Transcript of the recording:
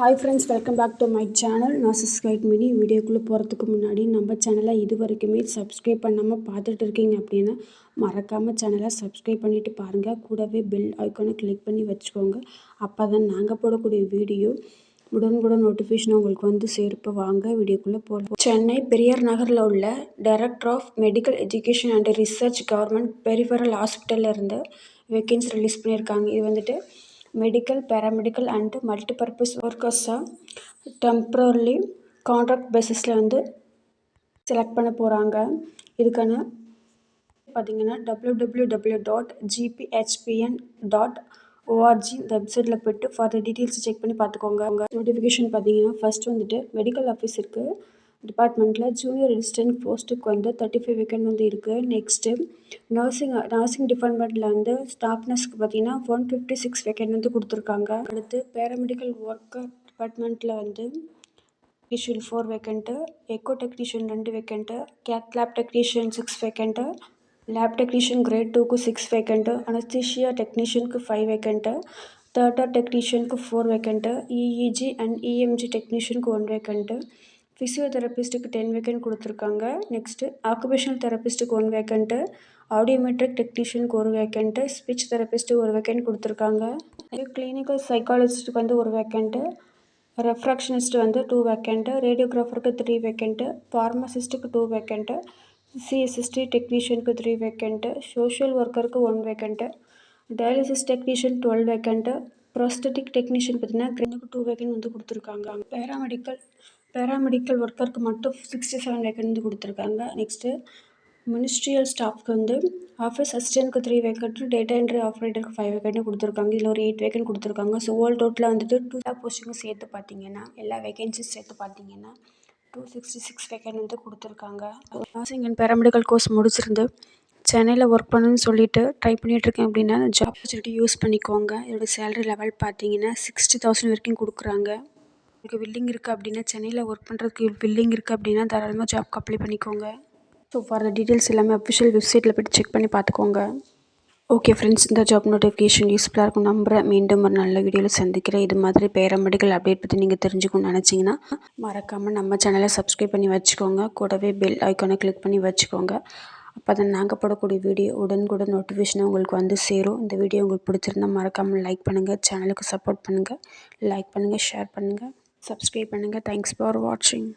Hi friends, welcome back to my channel. நான் கைட் மினி. வீடியோக்குள்ளே போகிறதுக்கு முன்னாடி நம்ம சேனலை இது வரைக்குமே சப்ஸ்கிரைப் பண்ணாமல் பார்த்துட்டு இருக்கீங்க அப்படின்னா மறக்காமல் சேனலை சப்ஸ்கிரைப் பண்ணிவிட்டு பாருங்கள். கூடவே பெல் ஐக்கானை கிளிக் பண்ணி வச்சுக்கோங்க. அப்போ தான் நாங்கள் போடக்கூடிய வீடியோ உடனுக்குடன் நோட்டிஃபிகேஷன் உங்களுக்கு வந்து சேர்ப்பு. வாங்க வீடியோக்குள்ளே போகலாம். சென்னை பெரியார் நகரில் உள்ள director of medical education and research government peripheral ஹாஸ்பிட்டலில் இருந்து வேக்கன்சி ரிலீஸ் பண்ணியிருக்காங்க. இது வந்துட்டு மெடிக்கல், பேராமெடிக்கல் அண்ட் மல்டிபர்பஸ் ஒர்க்கர்ஸை டெம்பரரி கான்ட்ராக்ட் பேசிஸில் வந்து செலக்ட் பண்ண போகிறாங்க. இதுக்கான பார்த்தீங்கன்னா www.gphpn.org இந்த வெப்சைட்டில் போய்ட்டு ஃபார் டீட்டெயில்ஸ் செக் பண்ணி பார்த்துக்கோங்க. நோட்டிஃபிகேஷன் பார்த்தீங்கன்னா ஃபஸ்ட்டு வந்துட்டு மெடிக்கல் ஆஃபீஸருக்கு டிபார்ட்மெண்ட்டில் ஜூனியர் ரெசிடென்ட் போஸ்ட்டுக்கு வந்து 35 வேக்கன்ட் வந்து இருக்குது. நெக்ஸ்ட்டு நர்சிங் டிபார்ட்மெண்ட்டில் வந்து ஸ்டாஃப் நர்ஸ்க்கு பார்த்தீங்கன்னா 156 வேக்கன்ட் வந்து கொடுத்துருக்காங்க. அடுத்து பேராமெடிக்கல் ஒர்க்கர் டிபார்ட்மெண்ட்டில் வந்து technician 4 vacant, echo technician 2 vacant, cath lab technician 6 vacant, lab technician grade 2க்கு 6 வேக்கண்ட்டு, அனஸ்தீஷியா டெக்னீஷியனுக்கு 5 வேக்கண்ட்டு, தியேட்டர் டெக்னீஷியனுக்கு 4 வேக்கண்ட்டு, இஇஜி அண்ட் இஎம்ஜி டெக்னீஷியனுக்கு 1 வேக்கண்ட்டு, ஃபிசியோதெரபிஸ்ட்டுக்கு 10 வேக்கண்ட் கொடுத்துருக்காங்க. நெக்ஸ்ட்டு ஆக்குபேஷனல் தெரபிஸ்ட்டுக்கு 1 வேக்கண்ட்டு, ஆடியோமெட்ரிக் டெக்னீஷியனுக்கு 1 வேக்கண்ட்டு, ஸ்பீச் தெரபிஸ்ட்டு 1 வேக்கண்ட் கொடுத்துருக்காங்க. கிளினிக்கல் சைக்காலஜிஸ்ட்டுக்கு வந்து 1 வேக்கண்ட்டு, ரெஃப்ராக்ஷனிஸ்ட் வந்து 2 வேக்கண்ட்டு, ரேடியோகிராஃபருக்கு 3 வேக்கண்ட்டு, ஃபார்மசிஸ்ட்டுக்கு 2 வேக்கண்ட்டு, சிஎஸ்எஸ்டி டெக்னீஷியனுக்கு 3 வேக்கண்ட்டு, சோஷியல் ஒர்க்கருக்கு 1 vacant, dialysis technician 12 vacant, prosthetic technician பார்த்தீங்கன்னா கிரேனுக்கு 2 வேக்கண்ட் வந்து கொடுத்துருக்காங்க. பேராமெடிக்கல் ஒர்க்கருக்கு மட்டும் 67 வேக்கண்ட் வந்து கொடுத்துருக்காங்க. நெக்ஸ்ட்டு மினிஸ்ட்ரியல் ஸ்டாஃப்க்கு வந்து ஆஃபீஸ் அசிஸ்டன்ட்க்கு 3 வேக்கண்ட், டேட்டா என்ட்ரி ஆப்ரேட்டருக்கு 5 வேக்கண்ட் கொடுத்துருக்காங்க. இதில் ஒரு 8 வேக்கண்ட் கொடுத்துருக்காங்க. ஸோ ஓல் டோட்டலாக வந்துட்டு 2 போஸ்டிங்கும் சேர்த்து பார்த்தீங்கன்னா எல்லா வேகன்சிஸ் சேர்த்து பார்த்தீங்கன்னா 266 வேக்கண்ட் வந்து கொடுத்துருக்காங்க. நர்சிங் அண்ட் பேராமெடிக்கல் கோர்ஸ் முடிச்சிருந்து சென்னையில் ஒர்க் பண்ணணும்னு சொல்லிட்டு ட்ரை பண்ணிகிட்ருக்கேன் அப்படின்னா ஜாப் ஆப்பர்ச்சுனிட்டி யூஸ் பண்ணிக்கோங்க. இதோட சேலரி லெவல் பார்த்தீங்கன்னா 60,000 வரைக்கும் கொடுக்குறாங்க. உங்களுக்கு வில்லிங் இருக்குது அப்படின்னா சென்னையில் ஒர்க் பண்ணுறதுக்கு வில்லிங் இருக்குது அப்படின்னா தாராளமாக ஜாப்க்கு அப்ளை பண்ணிக்கோங்க. ஸோ ஃபார் டீட்டெயில்ஸ் எல்லாமே அஃபிஷியல் வெப்சைட்டில் போய்ட்டு செக் பண்ணி பார்த்துக்கோங்க. ஓகே ஃப்ரெண்ட்ஸ், இந்த ஜாப் நோட்டிஃபிகேஷன் யூஸ்ஃபுல்லாக இருக்கும் நம்புகிறேன். மீண்டும் ஒரு நல்ல வீடியோவில் சந்திக்கிறேன். இது மாதிரி பேராமெடிக்கல் அப்டேட் பற்றி நீங்கள் தெரிஞ்சுக்கணும்னு நினச்சிங்கன்னா மறக்காமல் நம்ம சேனலை சப்ஸ்கிரைப் பண்ணி வச்சுக்கோங்க. கூடவே பெல் ஐக்கானை கிளிக் பண்ணி வச்சுக்கோங்க. அப்போ தான் நாங்கள் போடக்கூடிய வீடியோ உடனுக்குடன் நோட்டிஃபிகேஷன் உங்களுக்கு வந்து சேரும். இந்த வீடியோ உங்களுக்கு பிடிச்சிருந்தால் மறக்காமல் லைக் பண்ணுங்கள், சேனலுக்கு சப்போர்ட் பண்ணுங்கள், லைக் பண்ணுங்கள், ஷேர் பண்ணுங்கள், சப்ஸ்கிரைப் பண்ணுங்கள். தேங்க்ஸ் ஃபார் வாட்சிங்.